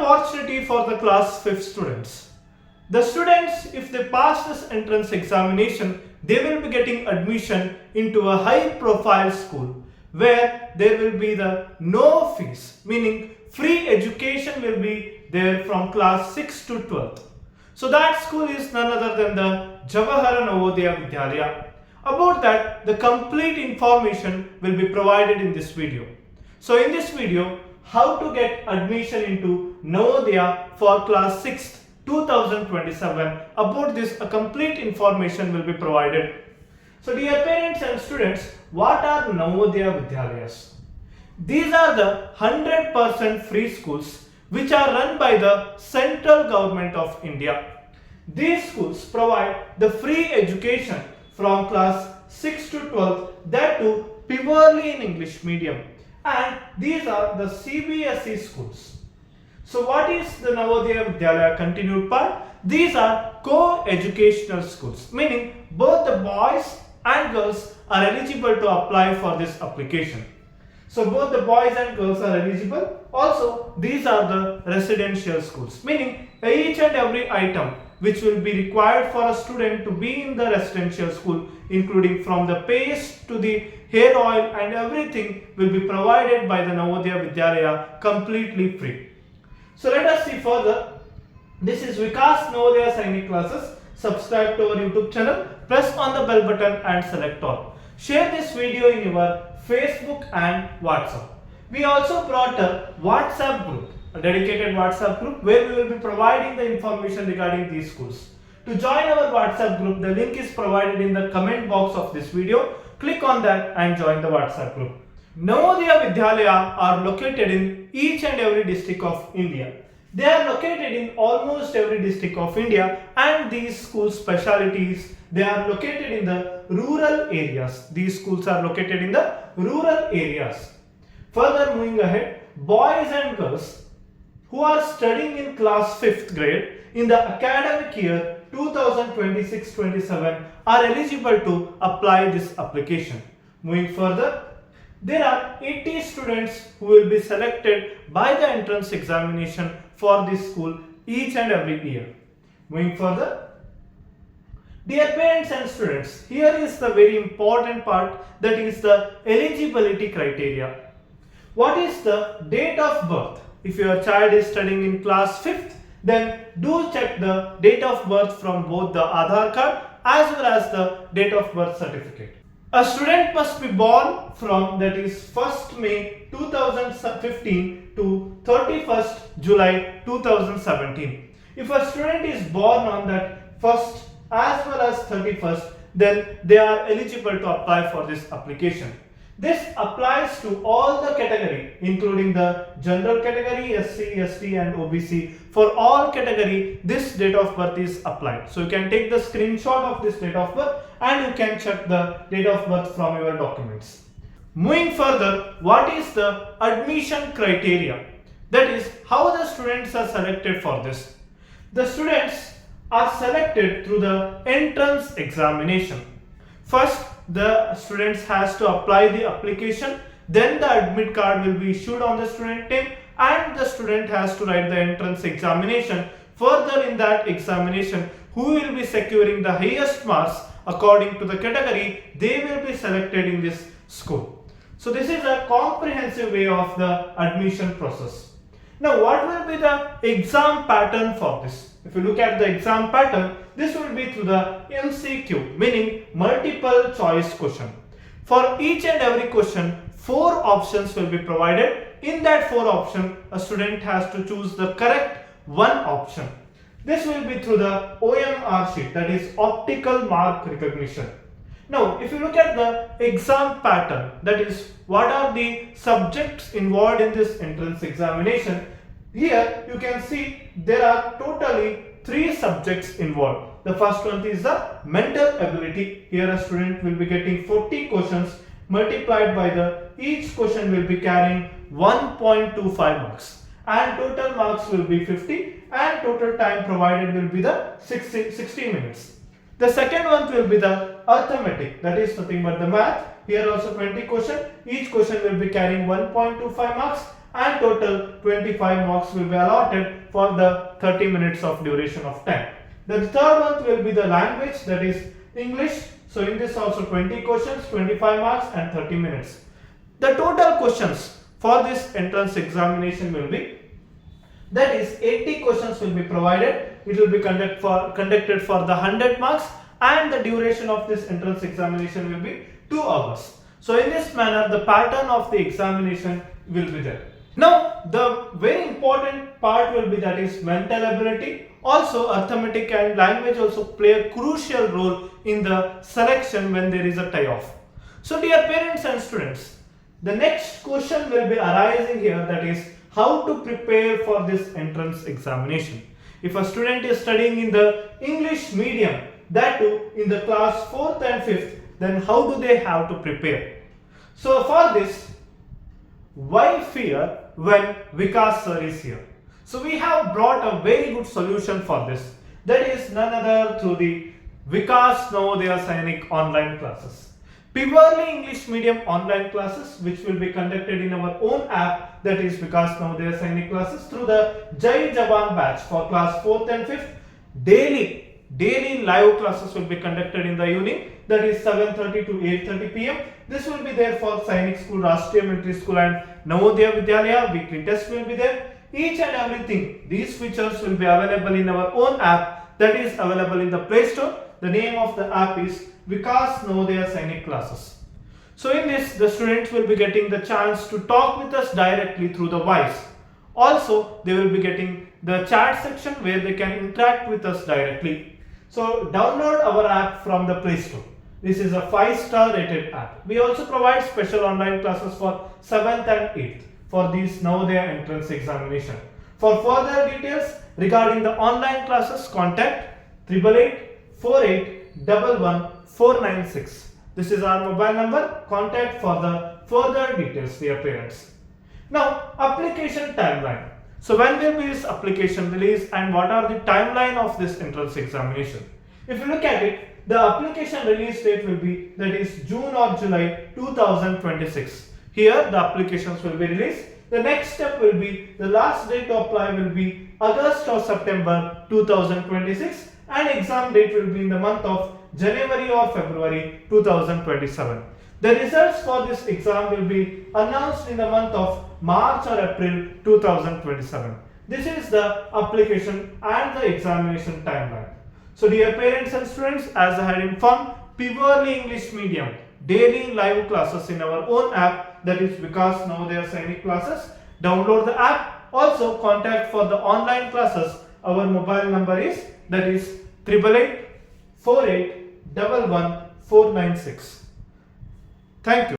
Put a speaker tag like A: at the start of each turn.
A: opportunity for the class 5th students. The students, if they pass this entrance examination, they will be getting admission into a high profile school where there will be the no fees, meaning free education will be there from class 6 to 12th. So that school is none other than the Jawan Navodaya Vidyalaya. About that, the complete information will be provided in this video. So in this video, how to get admission into Navodaya for class 6th 2027. About this, a complete information will be provided. So dear parents and students, what are Navodaya Vidyalayas? These are the 100% free schools which are run by the central government of India. These schools provide the free education from class 6 to 12, that too purely in English medium, and these are the CBSE schools. So what is the Navodaya Vidyalaya continued part? These are co-educational schools, meaning both the boys and girls are eligible to apply for this application. So both the boys and girls are eligible. Also, these are the residential schools, meaning each and every item which will be required for a student to be in the residential school, including from the paste to the hair oil and everything, will be provided by the Navodaya Vidyalaya completely free. So let us see further. This is Vikas Navodaya Sainik Classes. Subscribe to our YouTube channel, press on the bell button and select all. Share this video in your Facebook and WhatsApp. We also brought a WhatsApp group, a dedicated WhatsApp group where we will be providing the information regarding these schools. To join our WhatsApp group, the link is provided in the comment box of this video. Click on that and join the WhatsApp group. Navodaya Vidyalaya are located in each and every district of India. They are located in almost every district of India, and these school specialities, they are located in the rural areas. These schools are located in the rural areas. Further moving ahead, boys and girls who are studying in class 5th grade in the academic year 2026-27 are eligible to apply this application. Moving further, there are 80 students who will be selected by the entrance examination for this school each and every year. Moving further, dear parents and students, here is the very important part, that is the eligibility criteria. What is the date of birth? If your child is studying in class 5th, then do check the date of birth from both the Aadhaar card as well as the date of birth certificate. A student must be born from, that is 1st May 2015 to 31st July 2017. If a student is born on that 1st as well as 31st, then they are eligible to apply for this application. This applies to all the category, including the general category, SC, ST and OBC. For all category, this date of birth is applied. So you can take the screenshot of this date of birth and you can check the date of birth from your documents. Moving further, what is the admission criteria? That is, how the students are selected for this. The students are selected through the entrance examination. First, the students has to apply the application, then the admit card will be issued on the student name, and the student has to write the entrance examination. Further, in that examination, who will be securing the highest marks according to the category, they will be selected in this school. So this is a comprehensive way of the admission process. Now what will be the exam pattern for this? If you look at the exam pattern, this will be through the MCQ, meaning multiple choice question. For each and every question, 4 options will be provided. In that 4 options, a student has to choose the correct one option. This will be through the OMR sheet, that is optical mark recognition. Now, if you look at the exam pattern, that is what are the subjects involved in this entrance examination, here you can see there are totally 3 subjects involved. The first one is the mental ability. Here a student will be getting 40 questions multiplied by the each question will be carrying 1.25 marks, and total marks will be 50 and total time provided will be the 60 minutes. The second one will be the arithmetic, that is nothing but the math. Here also 20 questions, each question will be carrying 1.25 marks and total 25 marks will be allotted for the 30 minutes of duration of time. The third one will be the language, that is English. So in this also 20 questions, 25 marks and 30 minutes. The total questions for this entrance examination will be, that is 80 questions will be provided. It will be conducted for the 100 marks, and the duration of this entrance examination will be 2 hours. So in this manner the pattern of the examination will be there. Now the very important part will be, that is mental ability. Also arithmetic and language also play a crucial role in the selection when there is a tie-off. So dear parents and students, the next question will be arising here, that is how to prepare for this entrance examination. If a student is studying in the English medium, that too in the class 4th and 5th, then how do they have to prepare? So for this, why fear when Vikas sir is here? So we have brought a very good solution for this. That is none other through the Vikas Navodaya Sainik online classes. Purely English medium online classes which will be conducted in our own app, that is Vikas Navodaya Sainik Classes, through the Jawan batch for class 4th and 5th. Daily live classes will be conducted in the evening, that is 7:30 to 8:30 p.m. This will be there for Sainik School, Rashtriya Military School and Navodaya Vidyalaya. Weekly test will be there. Each and everything, these features will be available in our own app, that is available in the Play Store. The name of the app is Vikas Navodaya Sainik Classes. So in this, the students will be getting the chance to talk with us directly through the voice. Also, they will be getting the chat section where they can interact with us directly. So download our app from the Play Store. This is a 5-star rated app. We also provide special online classes for 7th and 8th for these Navodaya entrance examination. For further details regarding the online classes, contact 888-4811-496. This is our mobile number. Contact for the further details, dear parents. Now, application timeline. So when will be this application released and what are the timeline of this entrance examination? If you look at it, the application release date will be, that is June or July 2026. Here the applications will be released. The next step will be, the last date to apply will be August or September 2026, and exam date will be in the month of January or February 2027. The results for this exam will be announced in the month of March or April 2027. This is the application and the examination timeline. So dear parents and students, as I had informed, purely English medium daily live classes in our own app, that is Vikas Navodaya Sainik Classes. Download the app. Also contact for the online classes. Our mobile number is, that is 888-4811-496. Thank you.